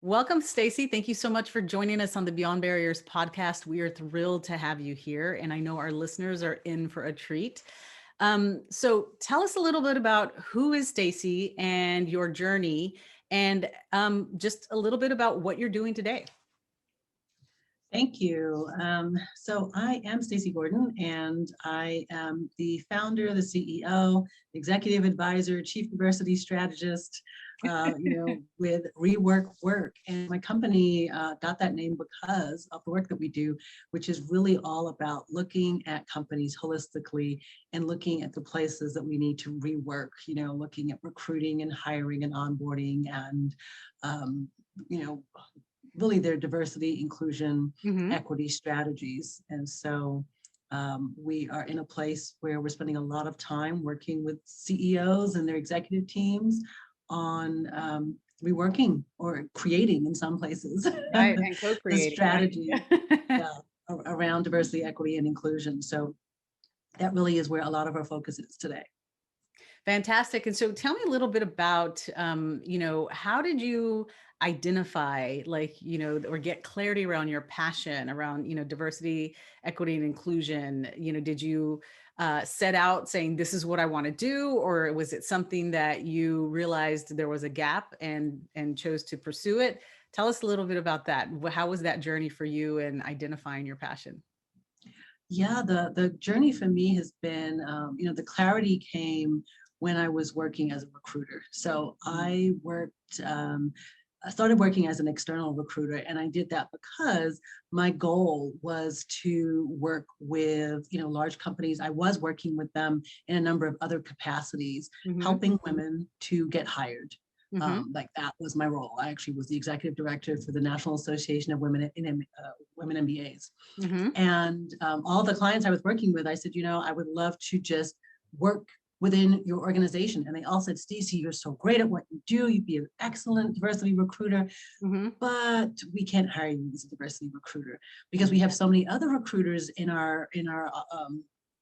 Welcome, Stacey. Thank you so much for joining us on the Beyond Barriers podcast. We are thrilled to have you here, and I know our listeners are in for a treat. So tell us a little bit about who is Stacey and your journey, and just a little bit about what you're doing today. Thank you. So I am Stacey Gordon, and I am the founder, the CEO, executive advisor, chief diversity strategist, with Rework Work. And my company got that name because of the work that we do, which is really all about looking at companies holistically and looking at the places that we need to rework, looking at recruiting and hiring and onboarding and, really their diversity, inclusion, Mm-hmm. equity strategies. And so we are in a place where we're spending a lot of time working with CEOs and their executive teams on reworking or creating in some places Right, and the co-creating, strategy right? around diversity, equity, and inclusion. So that really is where a lot of our focus is today. Fantastic. And so tell me a little bit about, how did you identify, or get clarity around your passion around, diversity, equity, and inclusion? Did you set out saying, this is what I want to do? Or was it something that you realized there was a gap and chose to pursue it? Tell us a little bit about that. How was that journey for you in identifying your passion? Yeah, the journey for me has been, the clarity came when I was working as a recruiter. So I started working as an external recruiter, and I did that because my goal was to work with, large companies. I was working with them in a number of other capacities, Mm-hmm. helping women to get hired. Mm-hmm. Like that was my role. I actually was the executive director for the National Association of Women in Women MBAs. Mm-hmm. And all the clients I was working with, I said, I would love to just work within your organization. And they all said, Stacey, you're so great at what you do. You'd be an excellent diversity recruiter, Mm-hmm. but we can't hire you as a diversity recruiter because we have so many other recruiters in our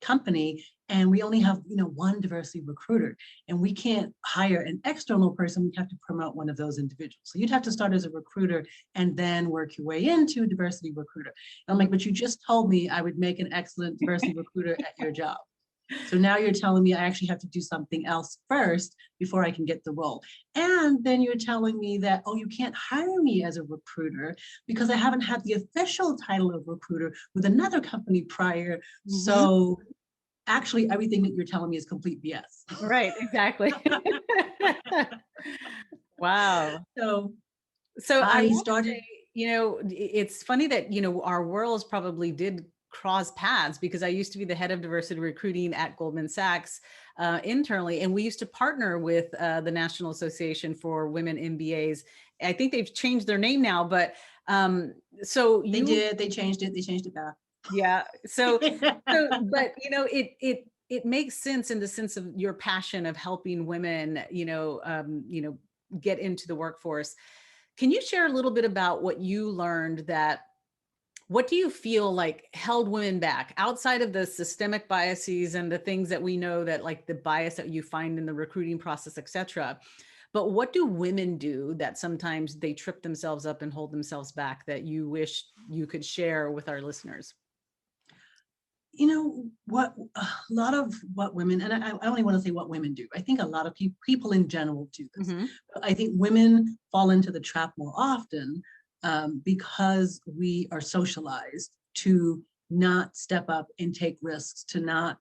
company, and we only have one diversity recruiter, and we can't hire an external person. We have to promote one of those individuals. So you'd have to start as a recruiter and then work your way into diversity recruiter. And I'm like, but you just told me I would make an excellent diversity recruiter at your job. So now you're telling me I actually have to do something else first before I can get the role. And then you're telling me that, oh, you can't hire me as a recruiter because I haven't had the official title of recruiter with another company prior. Mm-hmm. So actually, everything that you're telling me is complete BS. Right, exactly. Wow. So So I I will started. say, it's funny that, our worlds probably did cross paths because I used to be the head of diversity recruiting at Goldman Sachs internally, and we used to partner with the National Association for Women MBAs. I think they've changed their name now, but so They you, did. They changed it. They changed it back. yeah. But it makes sense in the sense of your passion of helping women, get into the workforce. Can you share a little bit about what you learned what do you feel like held women back outside of the systemic biases and the things that we know that like the bias that you find in the recruiting process, et cetera? But what do women do that sometimes they trip themselves up and hold themselves back that you wish you could share with our listeners? What a lot of what women, and I only want to say what women do. I think a lot of people in general do this. Mm-hmm. But I think women fall into the trap more often because we are socialized to not step up and take risks, to not,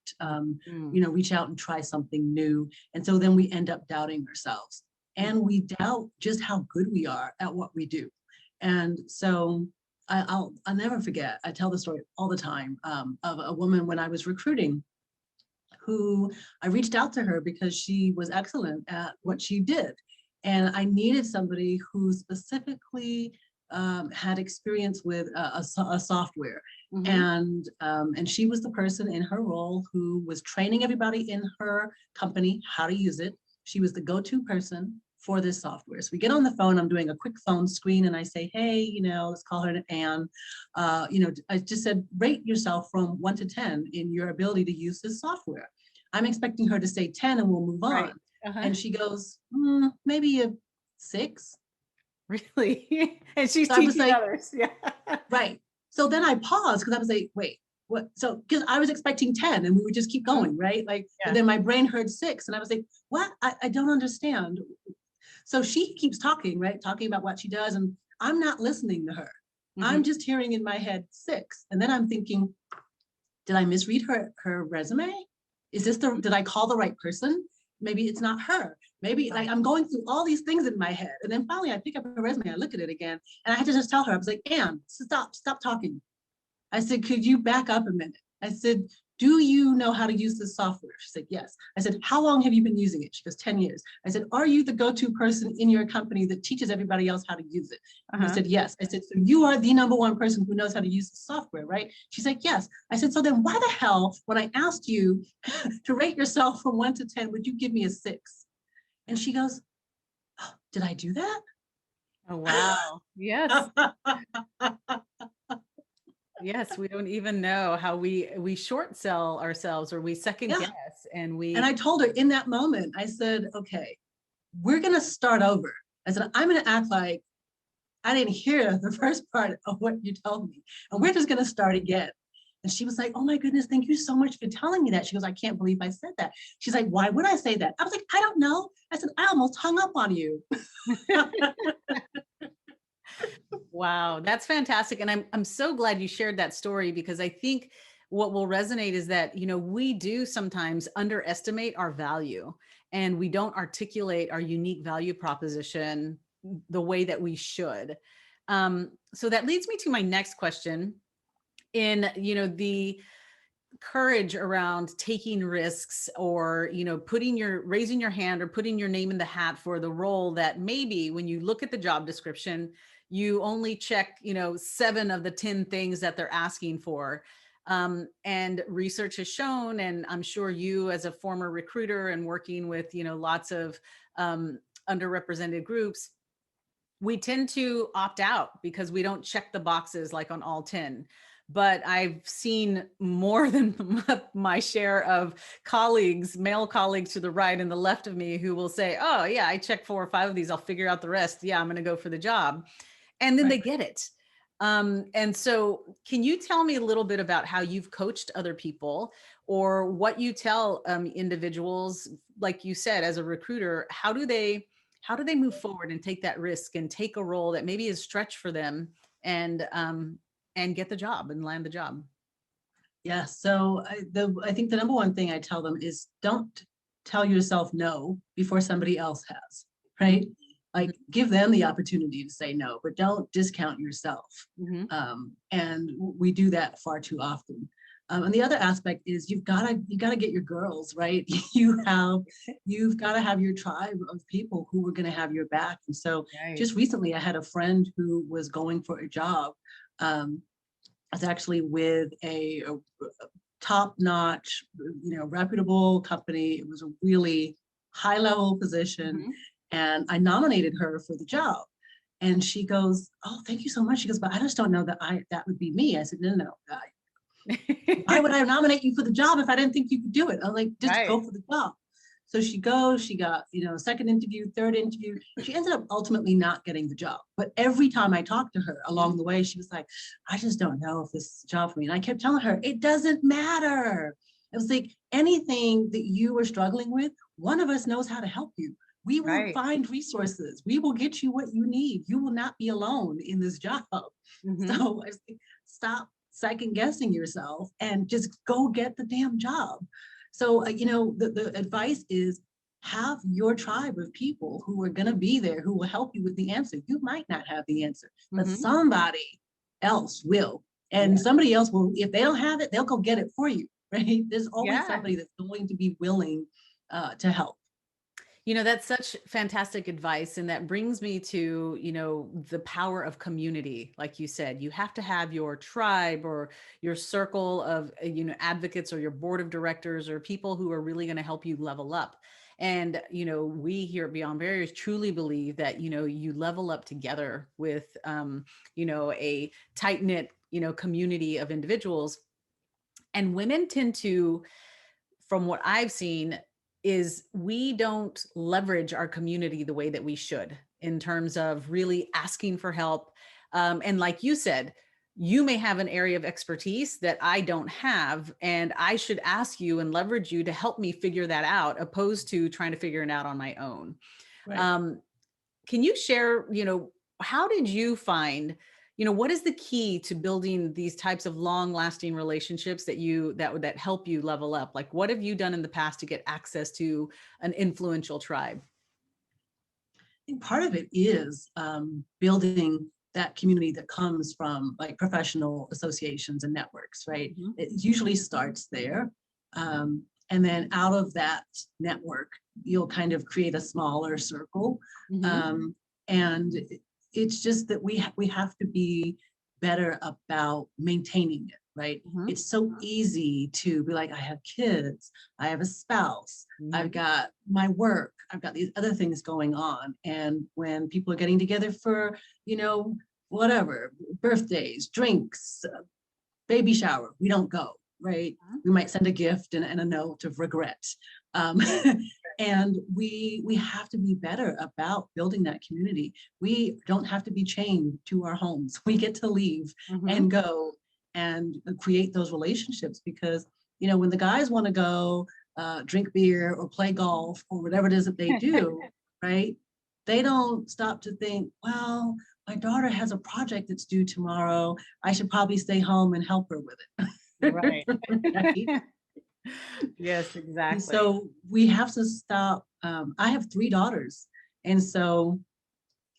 reach out and try something new. And so then we end up doubting ourselves, and we doubt just how good we are at what we do. And so I'll never forget. I tell the story all the time of a woman when I was recruiting, who I reached out to her because she was excellent at what she did, and I needed somebody who specifically had experience with a software, Mm-hmm. and she was the person in her role who was training everybody in her company how to use it. She was the go-to person for this software. So we get on the phone, I'm doing a quick phone screen, and I say, hey, let's call her Anne. I just said, rate yourself from 1 to 10 in your ability to use this software. I'm expecting her to say 10 and we'll move Right. on. Uh-huh. And she goes, maybe a 6. Really? And she's So I was teaching like, others. Yeah. right. So then I paused because I was like, wait, what? So because I was expecting 10 and we would just keep Mhm. going, right? Like, but Yeah. then my brain heard 6 and I was like, what? I don't understand. So she keeps talking, right? Talking about what she does. And I'm not listening to her. I'm Mhm. just hearing in my head 6. And then I'm thinking, did I misread her resume? Is this did I call the right person? Maybe it's not her. Maybe like Right. I'm going through all these things in my head. And then finally I pick up her resume, I look at it again, and I had to just tell her, I was like, Anne, stop talking. I said, could you back up a minute? I said, do you know how to use this software? She said, yes. I said, how long have you been using it? She goes, 10 years. I said, are you the go-to person in your company that teaches everybody else how to use it? And I Uh-huh. said, yes. I said, so you are the number one person who knows how to use the software, right? She said, yes. I said, so then why the hell, when I asked you to rate yourself from 1 to 10, would you give me a 6? And she goes, oh, did I do that? Oh, wow. Yes. Yes, we don't even know how we short sell ourselves or we second Yeah. guess and And we I told her in that moment, I said, okay, we're going to start over. I said, I'm going to act like I didn't hear the first part of what you told me. And we're just going to start again. And she was like, oh my goodness, thank you so much for telling me that. She goes, I can't believe I said that. She's like, why would I say that? I was like, I don't know. I said, I almost hung up on you. Wow, that's fantastic. And I'm so glad you shared that story because I think what will resonate is that, we do sometimes underestimate our value and we don't articulate our unique value proposition the way that we should. So that leads me to my next question in, the courage around taking risks or raising your hand or putting your name in the hat for the role that maybe when you look at the job description you only check 7 of the 10 things that they're asking for. And research has shown, and I'm sure you as a former recruiter and working with lots of um, underrepresented groups, we tend to opt out because we don't check the boxes like on all 10. But I've seen more than my share of colleagues, male colleagues to the right and the left of me who will say, oh yeah, I checked 4 or 5 of these, I'll figure out the rest, yeah, I'm going to go for the job, and then Right. they get it. And so can you tell me a little bit about how you've coached other people or what you tell individuals, like you said, as a recruiter, how do they move forward and take that risk and take a role that maybe is stretch for them and get the job and land the job? Yeah. So I think the number one thing I tell them is don't tell yourself no before somebody else has, Mhm, right? Like give them the opportunity to say no, but don't discount yourself. mhm, And we do that far too often. And the other aspect is you gotta get your girls, right. You've got to have your tribe of people who are going to have your back. And so right. just recently I had a friend who was going for a job. I was actually with a top-notch, reputable company. It was a really high-level position, Mhm. and I nominated her for the job. And she goes, "Oh, thank you so much." She goes, "But I just don't know that would be me." I said, "No, no, no. Why would I nominate you for the job if I didn't think you could do it?" I'm like, "Just Right. go for the job." So she goes, she got, second interview, third interview. She ended up ultimately not getting the job. But every time I talked to her along the way, she was like, I just don't know if this is a job for me. And I kept telling her, it doesn't matter. It was like anything that you were struggling with, one of us knows how to help you. We will Right. find resources. We will get you what you need. You will not be alone in this job. Mhm. So I was like, stop second guessing yourself and just go get the damn job. So, the advice is have your tribe of people who are going to be there, who will help you with the answer. You might not have the answer, but Mhm. somebody else will. And Yeah. somebody else will, if they don't have it, they'll go get it for you, right? There's always Yeah. somebody that's going to be willing to help. That's such fantastic advice. And that brings me to, the power of community. Like you said, you have to have your tribe or your circle of, advocates or your board of directors or people who are really going to help you level up. And, we here at Beyond Barriers truly believe that, you level up together with, a tight knit, community of individuals. And women tend to, from what I've seen, is we don't leverage our community the way that we should. in terms of really asking for help. And like you said, you may have an area of expertise that I don't have, and I should ask you and leverage you to help me figure that out, opposed to trying to figure it out on my own. Right. Um, can you share, how did you find, what is the key to building these types of long lasting relationships that help you level up? Like, what have you done in the past to get access to an influential tribe? I think part of it is building that community that comes from like professional associations and networks, right? Mhm. It usually starts there. And then out of that network, you'll kind of create a smaller circle. Mhm. Um, and it's just that we have to be better about maintaining it, right? Mhm. It's so easy to be like, I have kids, I have a spouse, I've Mhm. got my work, I've got these other things going on. And when people are getting together for, whatever, birthdays, drinks, baby shower, we don't go, right? Mhm. We might send a gift and a note of regret. Um, and we have to be better about building that community. We don't have to be chained to our homes. We get to leave Mhm. and go and create those relationships because, when the guys want to go drink beer or play golf or whatever it is that they do, right? They don't stop to think, well, my daughter has a project that's due tomorrow. I should probably stay home and help her with Right. it. Right? Yes, And exactly. so we have to stop. I have 3 daughters, and so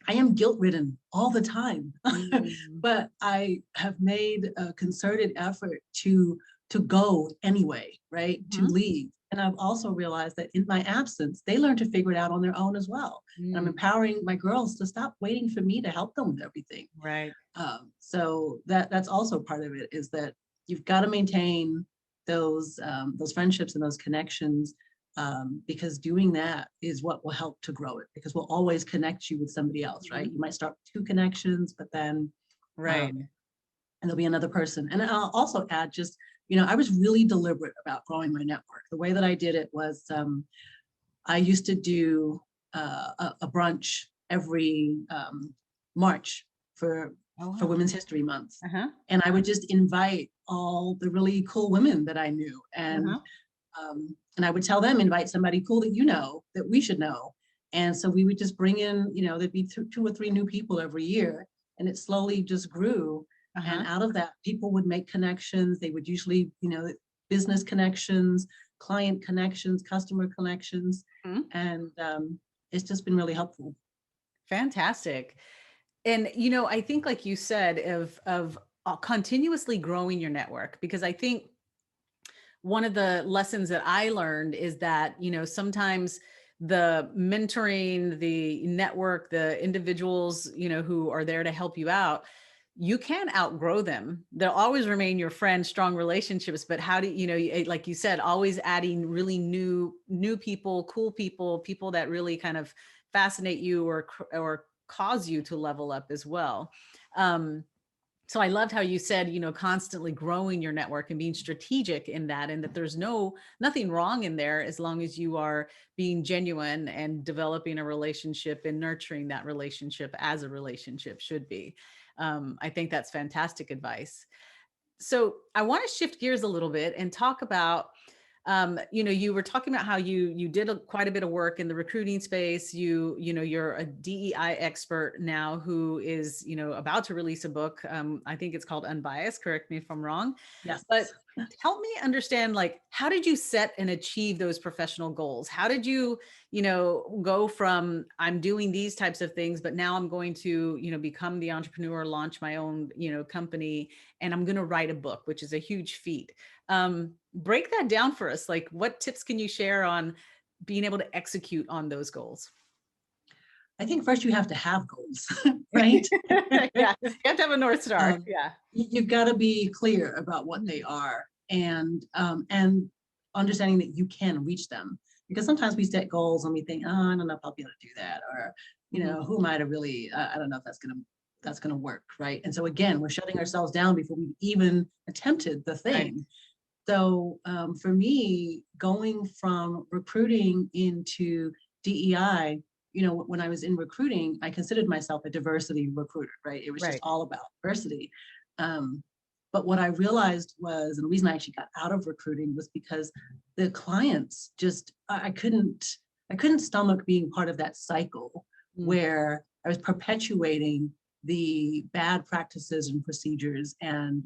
I am guilt ridden all the time. Mm. But I have made a concerted effort to go anyway, right? To Mhm. leave. And I've also realized that in my absence, they learn to figure it out on their own as well. And I'm Mm. empowering my girls to stop waiting for me to help them with everything. Right. So that's also part of it is that you've got to maintain those friendships and those connections because doing that is what will help to grow it because we'll always connect you with somebody else, right? Mhm. You might start with 2 connections, but then Right. um, and there'll be another person. And I'll also add just, I was really deliberate about growing my network. The way that I did it was I used to do a brunch every March for Oh, for wow. Women's History Month, Uh-huh. and I would just invite all the really cool women that I knew, Uh-huh. and I would tell them invite somebody cool that that we should know, and so we would just bring in, there'd be 2 or 3 new people every year, and it slowly just grew, and Uh-huh. out of that, people would make connections. They would usually, business connections, client connections, customer connections, Mhm. and it's just been really helpful. Fantastic. And I think, like you said, of continuously growing your network, because I think one of the lessons that I learned is that, sometimes the mentoring, the network, the individuals, who are there to help you out, you can outgrow them. They'll always remain your friend, strong relationships, but how do like you said, always adding really new people, cool people, people that really kind of fascinate you or cause you to level up as well. So I loved how you said, constantly growing your network and being strategic in that, and that there's nothing wrong in there as long as you are being genuine and developing a relationship and nurturing that relationship as a relationship should be. I think that's fantastic advice. So I want to shift gears a little bit and talk about, you were talking about how you did quite a bit of work in the recruiting space. You're a DEI expert now who is, about to release a book. I think it's called Unbiased. Correct me if I'm wrong. Yes. But help me understand, like, how did you set and achieve those professional goals? How did you, go from I'm doing these types of things, but now I'm going to, become the entrepreneur, launch my own, company, and I'm going to write a book, which is a huge feat. Break that down for us. Like, what tips can you share on being able to execute on those goals? I think first you have to have goals, right? Yeah, you have to have a North Star. um, Yeah. you've got to be clear about what they are and understanding that you can reach them because sometimes we set goals and we think, oh, I don't know if I'll be able to do that, or Mhm. who am I to really, I don't know if that's gonna work, right? And so again, we're shutting ourselves down before we've even attempted the Right. thing. So for me, going from recruiting into DEI, when I was in recruiting, I considered myself a diversity recruiter, right? It was just Right. all about diversity. But what I realized was, and the reason I actually got out of recruiting was because the clients just, I couldn't stomach being part of that cycle where I was perpetuating the bad practices and procedures and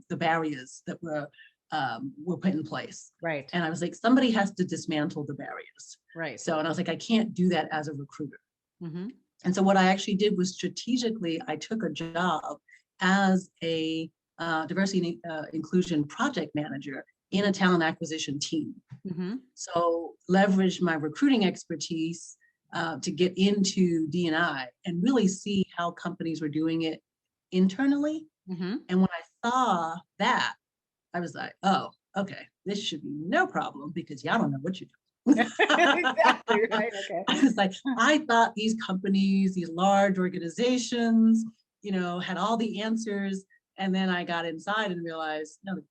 the barriers that were put in place. Right. And I was like, somebody has to dismantle the barriers. Right. So, and I was like, I can't do that as a recruiter. Mm-hmm. And so what I actually did was strategically, I took a job as a diversity and inclusion project manager in a talent acquisition team. Mm-hmm. So leveraged my recruiting expertise to get into D&I and really see how companies were doing it internally. Mm-hmm. And when I saw that, I was like, oh, okay, this should be no problem because y'all don't know what you're doing. Exactly, right. Okay. I was like, I thought these companies, these large organizations, had all the answers. And then I got inside and realized, no, they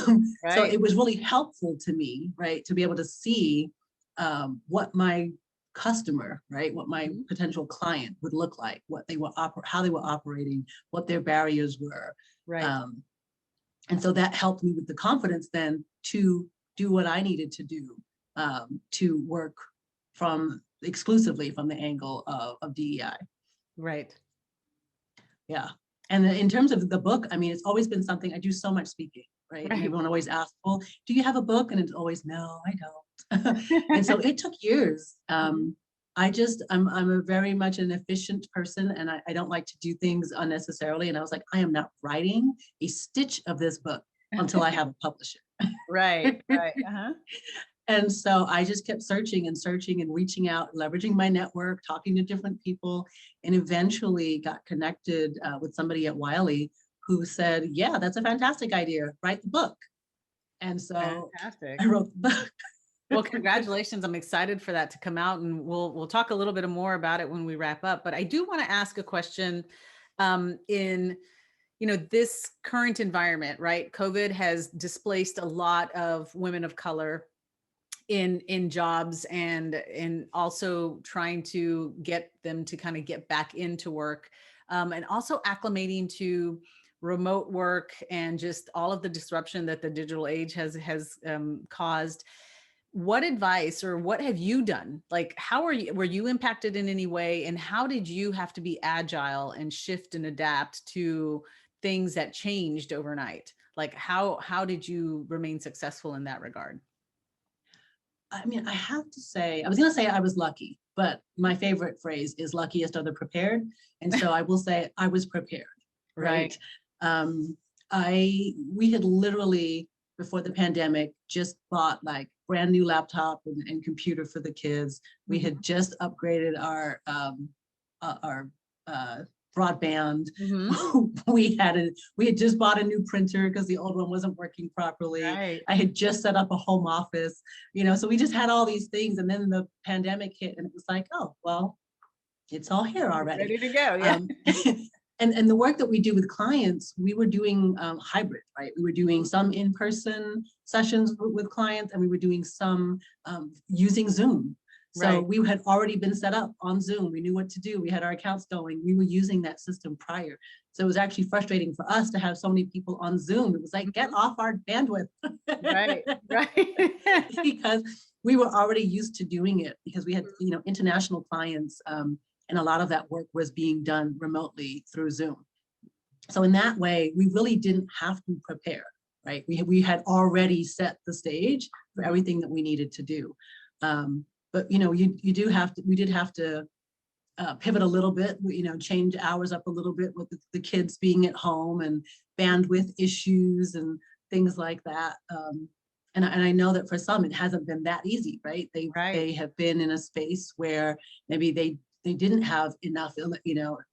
don't. Right. So it was really helpful to me, right, to be able to see what my customer, right, what my potential client would look like, what they were how they were operating, what their barriers were. Right. And so that helped me with the confidence then to do what I needed to do to work exclusively from the angle of DEI. Right. Yeah. And in terms of the book, I mean, it's always been something, I do so much speaking, right? And everyone always asks, well, do you have a book? And it's always, no, I don't. And so it took years. I'm a very much an efficient person and I don't like to do things unnecessarily. And I was like, I am not writing a stitch of this book until I have a publisher. Right. Right. Uh-huh. And so I just kept searching and reaching out, leveraging my network, talking to different people, and eventually got connected with somebody at Wiley who said, yeah, that's a fantastic idea. Write the book. And so Fantastic. I wrote the book. Well, congratulations. I'm excited for that to come out and we'll talk a little bit more about it when we wrap up. But I do want to ask a question in this current environment, right? COVID has displaced a lot of women of color in jobs and also trying to get them to kind of get back into work and also acclimating to remote work and just all of the disruption that the digital age has caused. What advice or what have you done? Like, were you impacted in any way? And how did you have to be agile and shift and adapt to things that changed overnight? Like, how did you remain successful in that regard? I mean, I have to say, I was going to say I was lucky, but my favorite phrase is luckiest are the prepared. And so I will say I was prepared, right? We had literally before the pandemic just bought like brand new laptop and computer for the kids. We had just upgraded our broadband. We had just bought a new printer because the old one wasn't working properly. Right. I had just set up a home office, so we just had all these things. And then the pandemic hit and it was like, oh, well, it's all here already. Ready to go. Yeah. And the work that we do with clients, we were doing hybrid, right? We were doing some in-person sessions with clients and we were doing some using Zoom. So we had already been set up on Zoom. We knew what to do. We had our accounts going. We were using that system prior. So it was actually frustrating for us to have so many people on Zoom. It was like, get off our bandwidth. Right. Because we were already used to doing it because we had, international clients and a lot of that work was being done remotely through Zoom. So in that way, we really didn't have to prepare, right? We had already set the stage for everything that we needed to do. But we did have to pivot a little bit, change hours up a little bit with the kids being at home and bandwidth issues and things like that. And I know that for some, it hasn't been that easy, right? They have been in a space where maybe they didn't have enough,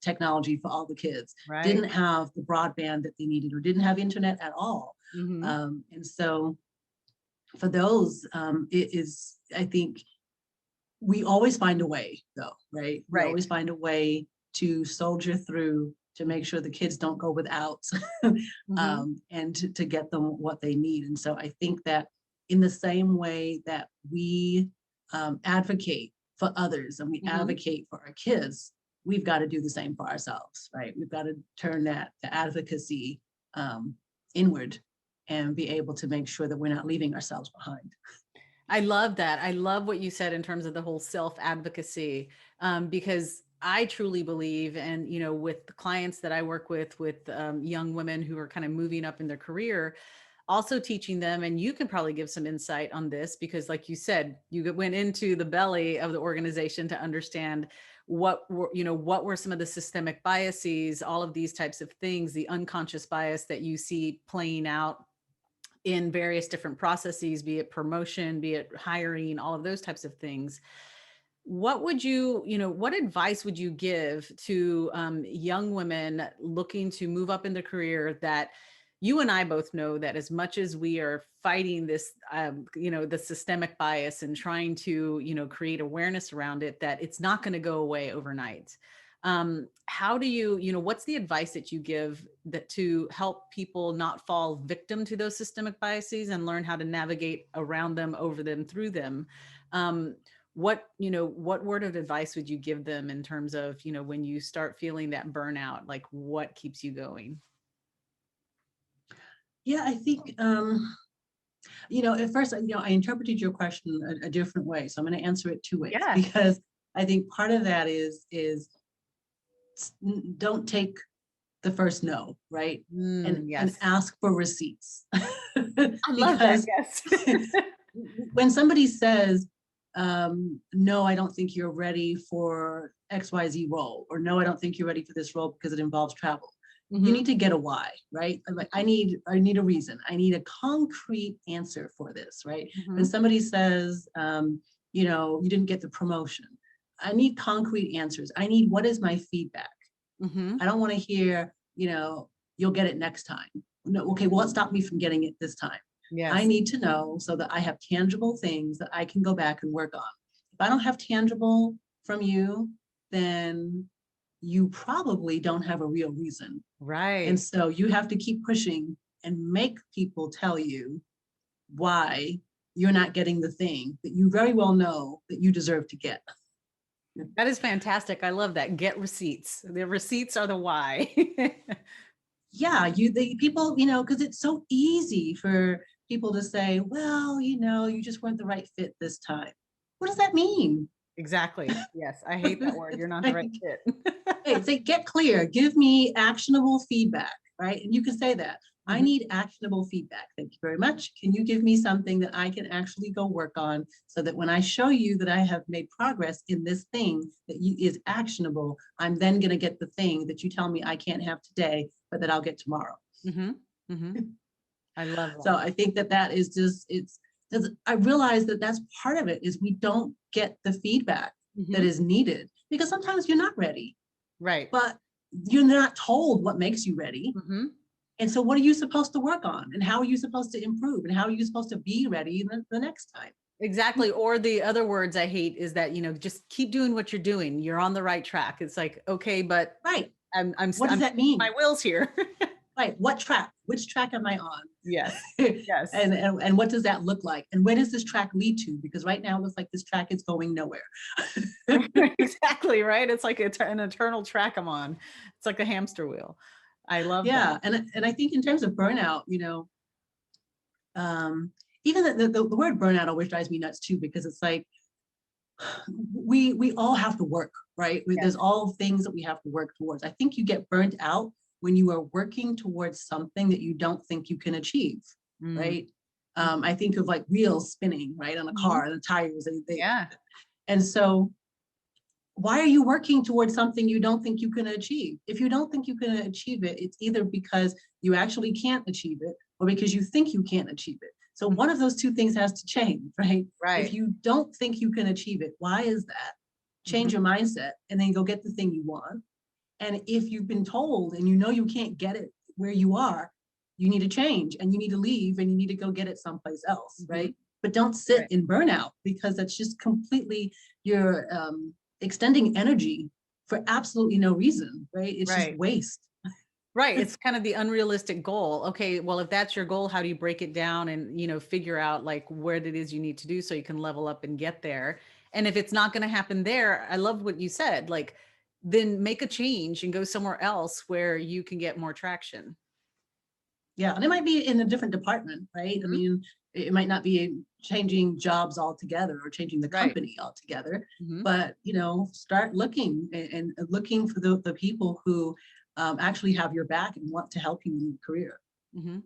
technology for all the kids, didn't have the broadband that they needed or didn't have internet at all. And so for those, it is, I think, we always find a way though, right? We always find a way to soldier through to make sure the kids don't go without and to get them what they need. And so I think that in the same way that we advocate for others and we advocate for our kids, we've got to do the same for ourselves, right? We've got to turn that the advocacy inward and be able to make sure that we're not leaving ourselves behind. I love that. I love what you said in terms of the whole self-advocacy, because I truly believe, and with the clients that I work with young women who are kind of moving up in their career, also teaching them, and you can probably give some insight on this because, like you said, you went into the belly of the organization to understand what were some of the systemic biases, all of these types of things, the unconscious bias that you see playing out in various different processes, be it promotion, be it hiring, all of those types of things. What would what advice would you give to young women looking to move up in their career, that you and I both know that as much as we are fighting this, the systemic bias and trying to, create awareness around it, that it's not going to go away overnight. How do what's the advice that you give that to help people not fall victim to those systemic biases and learn how to navigate around them, over them, through them? What word of advice would you give them in terms of, when you start feeling that burnout, like what keeps you going? Yeah, I think, at first, I interpreted your question a different way. So I'm going to answer it two ways, Yeah. because I think part of that is don't take the first no, right? And Yes. ask for receipts. I love that. Yes. When somebody says, no, I don't think you're ready for XYZ role, or no, I don't think you're ready for this role because it involves travel. You need to get a why, right? Like, I need a reason. I need a concrete answer for this, right? When somebody says, you didn't get the promotion, I need concrete answers. I need, what is my feedback? I don't want to hear, you'll get it next time. No, okay, well, what stopped me from getting it this time? Yes. I need to know so that I have tangible things that I can go back and work on. If I don't have tangible from you, then you probably don't have a real reason. Right. And so you have to keep pushing and make people tell you why you're not getting the thing that you very well know that you deserve to get. That is fantastic. I love that. Get receipts. The receipts are the why. Yeah, people, because it's so easy for people to say, well, you just weren't the right fit this time. What does that mean? Exactly. Yes. I hate that word. You're not the right fit. Hey, say, get clear. Give me actionable feedback, right? And you can say that. I need actionable feedback. Thank you very much. Can you give me something that I can actually go work on, so that when I show you that I have made progress in this thing that is actionable, I'm then going to get the thing that you tell me I can't have today, but that I'll get tomorrow. I love that. So I think that is just, I realize that that's part of it, is we don't get the feedback that is needed, because sometimes you're not ready. Right. But you're not told what makes you ready. And so what are you supposed to work on? And how are you supposed to improve? And how are you supposed to be ready the next time? Exactly. Or the other words I hate is that, just keep doing what you're doing. You're on the right track. It's like, okay, but right. What does that mean? My wheels here. Right. What track? Which track am I on? Yes. Yes. And what does that look like? And where does this track lead to? Because right now it looks like this track is going nowhere. Exactly. Right. It's like an eternal track I'm on. It's like a hamster wheel. I love that. Yeah. And I think in terms of burnout, even the word burnout always drives me nuts too, because it's like, we all have to work, right? Yes. There's all things that we have to work towards. I think you get burnt out when you are working towards something that you don't think you can achieve, right? I think of like wheels spinning, right, on a car, and the tires. Yeah. And so why are you working towards something you don't think you can achieve? If you don't think you can achieve it, it's either because you actually can't achieve it, or because you think you can't achieve it. So one of those two things has to change, right? Right. If you don't think you can achieve it, why is that? Change your mindset and then go get the thing you want. And if you've been told and you can't get it where you are, you need to change, and you need to leave, and you need to go get it someplace else, right? But don't sit in burnout, because that's just completely, you're extending energy for absolutely no reason, right? It's just waste. Right. It's kind of the unrealistic goal. Okay, well, if that's your goal, how do you break it down and, figure out like what it is you need to do so you can level up and get there? And if it's not going to happen there, I love what you said, like, then make a change and go somewhere else where you can get more traction. Yeah, and it might be in a different department, right? I Mhm. mean, it might not be changing jobs altogether or changing the Right. company altogether, Mhm. but start looking and looking for the people who actually have your back and want to help you in your career. Mhm.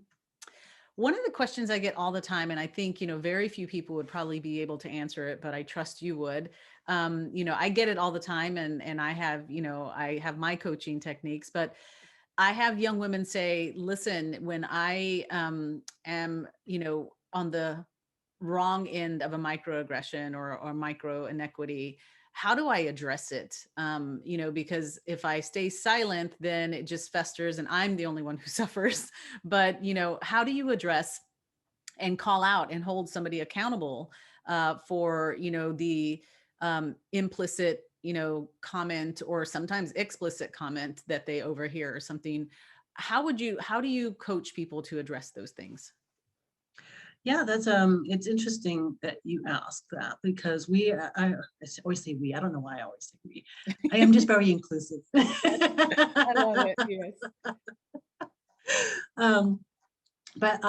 One of the questions I get all the time, and I think, very few people would probably be able to answer it, but I trust you would. I get it all the time, and I have my coaching techniques, but I have young women say, listen, when I am, on the wrong end of a microaggression or micro inequity, how do I address it? Because if I stay silent, then it just festers and I'm the only one who suffers. But, how do you address and call out and hold somebody accountable for, the implicit, comment, or sometimes explicit comment that they overhear or something? How do you coach people to address those things? Yeah, that's it's interesting that you ask that because I always say we. I don't know why I always say we. I am just very inclusive. I love it. Yes. um, but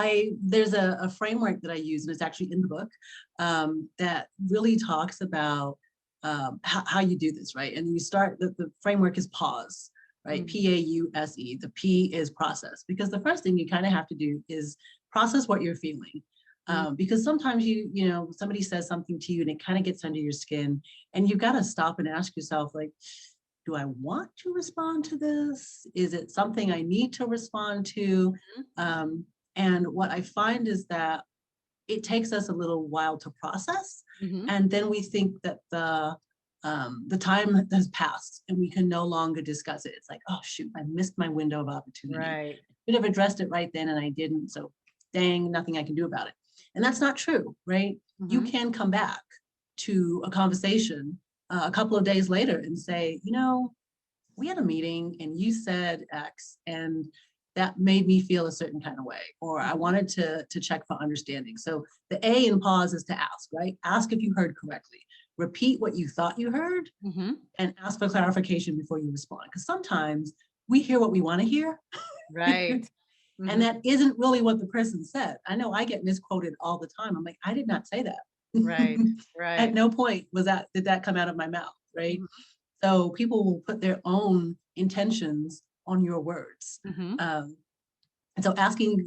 there's a framework that I use, and it's actually in the book, that really talks about how you do this, right? And you start, the framework is pause, right? Mm, PAUSE. The P is process, because the first thing you kind of have to do is process what you're feeling. mm, Because sometimes somebody says something to you and it kind of gets under your skin, and you've got to stop and ask yourself, like, do I want to respond to this? Is it something I need to respond to? Um, and what I find is that it takes us a little while to process. mhm. And then we think that the time has passed and we can no longer discuss it. It's like, oh, shoot, I missed my window of opportunity. Right. Could have addressed it right then and I didn't. So dang, nothing I can do about it. And that's not true, right? You Mhm. can come back to a conversation a couple of days later and say, we had a meeting and you said X, and that made me feel a certain kind of way, or I Mhm. wanted to check for understanding. So the A in pause is to ask, right? Ask if you heard correctly. Repeat what you thought you heard Mhm. and ask for clarification before you respond. Because sometimes we hear what we want to hear, Right. and Mhm. that isn't really what the person said. I know I get misquoted all the time. I'm like, I did not say Right. that. At Right. no point did that come out of my mouth, right? Mhm. So people will put their own intentions on your words. Mhm. Um, and so asking,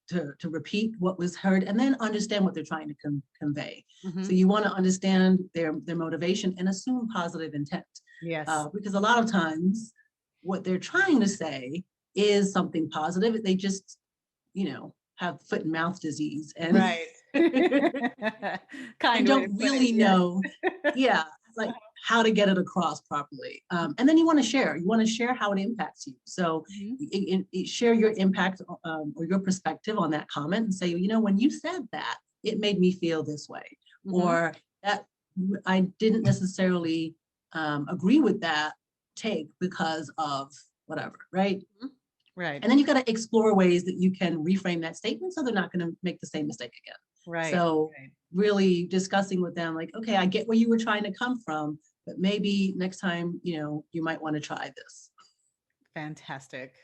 to repeat what was heard and then understand what they're trying to convey. So Mhm. you want to understand their motivation and assume positive intent. Yes. Because a lot of times what they're trying to say is something positive. They just, have foot and mouth disease and Right. and Kind way to don't put it. really Yes. know, yeah, like how to get it across properly. And then you want to share. You want to share how it impacts you. So Mhm. share your impact or your perspective on that comment and say, when you said that, it made me feel this way, Mhm. or that I didn't necessarily agree with that take because of whatever, right? Mhm. Right. And then you've got to explore ways that you can reframe that statement so they're not going to make the same mistake again. Right. So Right. really discussing with them, like, okay, I get where you were trying to come from, but maybe next time, you might want to try this. Fantastic.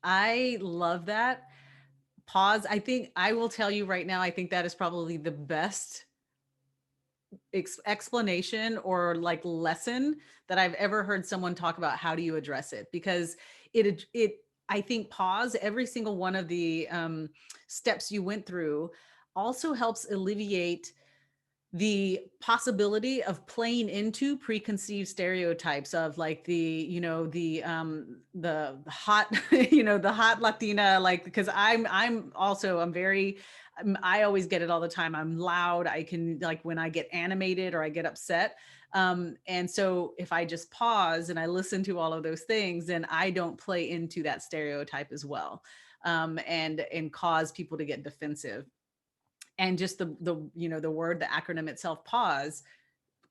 I love that. Pause. I think I will tell you right now, I think that is probably the best explanation or like lesson that I've ever heard someone talk about how do you address it, because it I think pause, every single one of the steps you went through also helps alleviate the possibility of playing into preconceived stereotypes of like the hot the hot Latina, like, because I'm very I always get it all the time. I'm loud. I can, like, when I get animated or I get upset, and so if I just pause and I listen to all of those things, then I don't play into that stereotype as well, and cause people to get defensive. And just the word, the acronym itself, pause,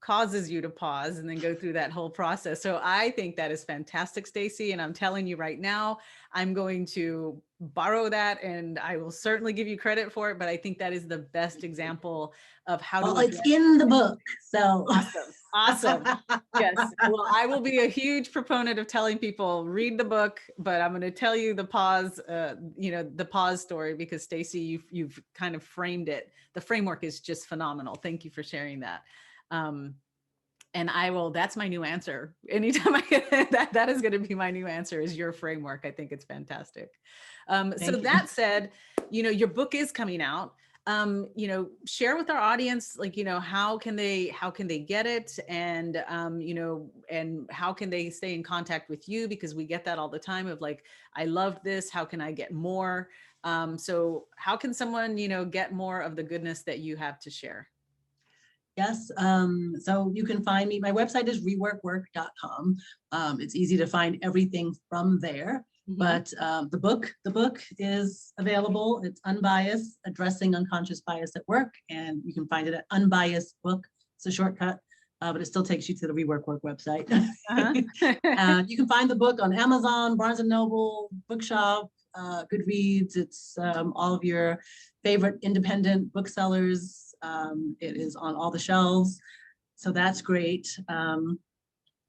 causes you to pause and then go through that whole process. So I think that is fantastic, Stacey. And I'm telling you right now, I'm going to borrow that and I will certainly give you credit for it. But I think that is the best example of how to. Well, it's in the book. So awesome. Awesome. Yes. Well, I will be a huge proponent of telling people read the book, but I'm going to tell you the pause, the pause story, because Stacey, you've kind of framed it. The framework is just phenomenal. Thank you for sharing that. And that's my new answer. Anytime I get that is going to be my new answer, is your framework. I think it's fantastic. So that said, your book is coming out. Share with our audience, like, how can they get it? And, and how can they stay in contact with you? Because we get that all the time of like, I loved this. How can I get more? So how can someone, get more of the goodness that you have to share? Yes. So you can find me. My website is reworkwork.com. It's easy to find everything from there. But the book is available. It's Unbiased, Addressing Unconscious Bias at Work. And you can find it at Unbiased Book. It's a shortcut, but it still takes you to the Rework Work website. You can find the book on Amazon, Barnes & Noble, Bookshop, Goodreads. It's all of your favorite independent booksellers. It is on all the shelves. So that's great.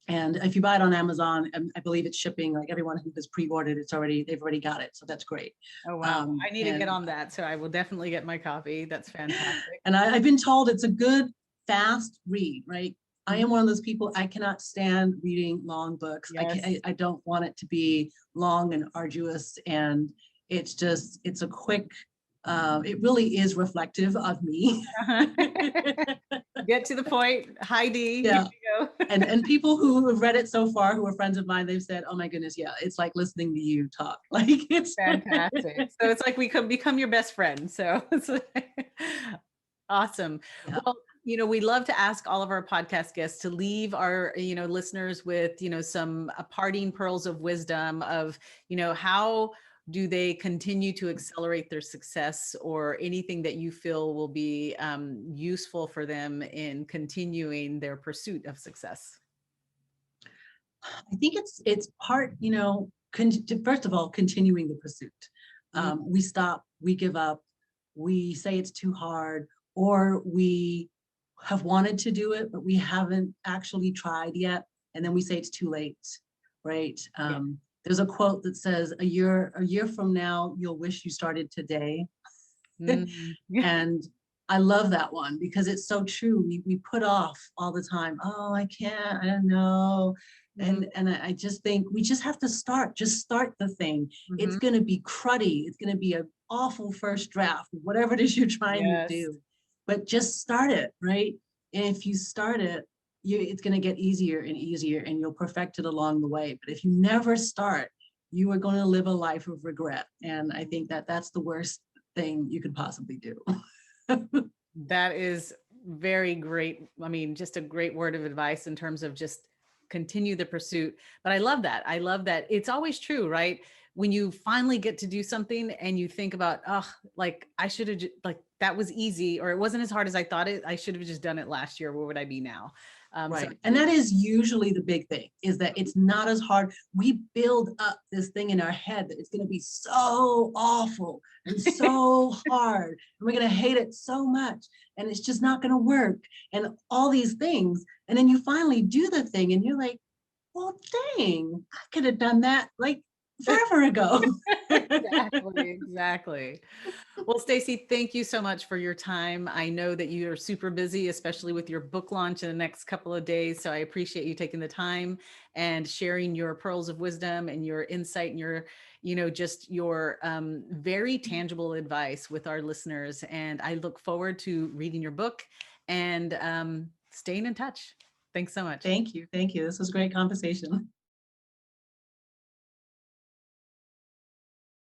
And if you buy it on Amazon, I believe it's shipping, like everyone who has pre-ordered, they've already got it. So that's great. Oh, wow. I need to get on that. So I will definitely get my copy. That's fantastic. And I've been told it's a good, fast read, right? I am one of those people, I cannot stand reading long books. Yes. I don't want it to be long and arduous. And it's a quick, it really is reflective of me. Get to the point, Heidi. Yeah. and people who have read it so far, who are friends of mine, they've said, oh my goodness, yeah, it's like listening to you talk. Like, it's fantastic. So it's like we could become your best friend. So it's awesome. Yeah. Well, we love to ask all of our podcast guests to leave our, listeners with, some parting pearls of wisdom of, how do they continue to accelerate their success, or anything that you feel will be useful for them in continuing their pursuit of success? I think it's part, first of all, continuing the pursuit. We stop, we give up, we say it's too hard, or we have wanted to do it, but we haven't actually tried yet. And then we say it's too late, right? Yeah. There's a quote that says, a year from now, you'll wish you started today. And I love that one because it's so true. We put off all the time. Oh, I can't, I don't know. And I just think we just have to just start the thing. It's going to be cruddy. It's going to be an awful first draft, whatever it is you're trying to do, but just start it, right? And if you start it, it's going to get easier and easier, and you'll perfect it along the way. But if you never start, you are going to live a life of regret. And I think that's the worst thing you could possibly do. That is very great. I mean, just a great word of advice in terms of just continue the pursuit. But I love that. I love that. It's always true, right? When you finally get to do something and you think about, oh, like I should have, like that was easy, or it wasn't as hard as I thought it. I should have just done it last year. Where would I be now? Right. So and that is usually the big thing, is that it's not as hard. We build up this thing in our head that it's going to be so awful and so hard, and we're going to hate it so much, and it's just not going to work, and all these things. And then you finally do the thing and you're like, well, dang, I could have done that like forever ago. Exactly. Well, Stacey, thank you so much for your time. I know that you are super busy, especially with your book launch in the next couple of days. So I appreciate you taking the time and sharing your pearls of wisdom and your insight and your, just your very tangible advice with our listeners. And I look forward to reading your book and staying in touch. Thanks so much. Thank you. Thank you. This was a great conversation.